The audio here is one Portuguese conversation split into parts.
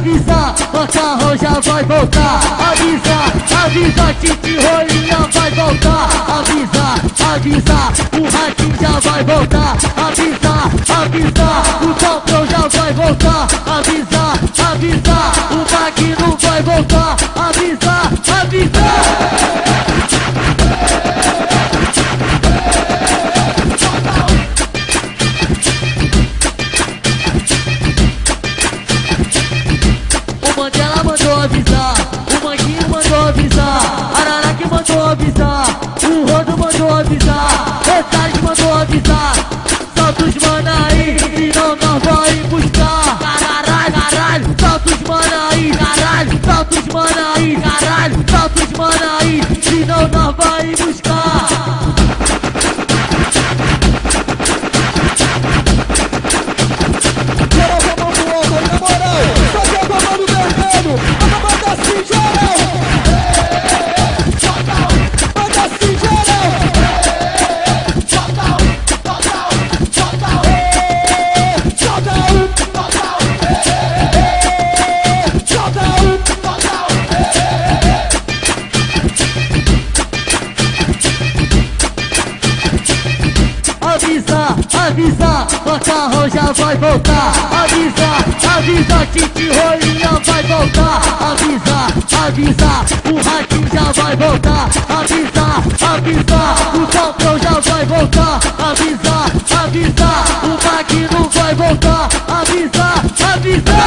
avisa, macarrão já vai voltar. Avisa, avisa, Titi Rolinha vai voltar. Avisa, avisa, o ratinho já vai voltar. Avisa, avisa, o Caltrão já vai voltar. Avisa, avisa, o Magno vai voltar. Avisa, avisa. Mandela mandou avisar, o Manguinho mandou avisar, Araraque mandou avisar, o Rodo mandou avisar, Retalho mandou avisar. Solta os mana aí, senão nós vai buscar. Caralho, caralho, solta os mana aí, caralho, solta os mana aí, caralho, solta os mana aí, senão nós vai buscar. Avisa, avisa, macarrão já vai voltar. Avisa, avisa, Titi Rolinha vai voltar. Avisa, avisa, o ratinho já vai voltar. Avisa, avisa, o Caltrão já vai voltar. Avisa, avisa, o Magno vai voltar. Avisa, avisa.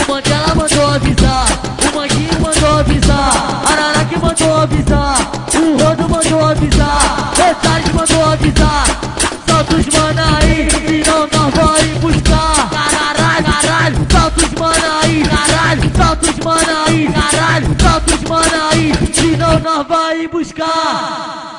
Mandela mandou avisar, o Manguinho mandou avisar, Araraque mandou avisar, o Rodo mandou avisar, Retalho mandou avisar. Solta os mana aí, senão nós vai buscar. Caralho, caralho, solta os mana aí, caralho, solta os mana aí, caralho, solta os mana aí, senão nós vai buscar.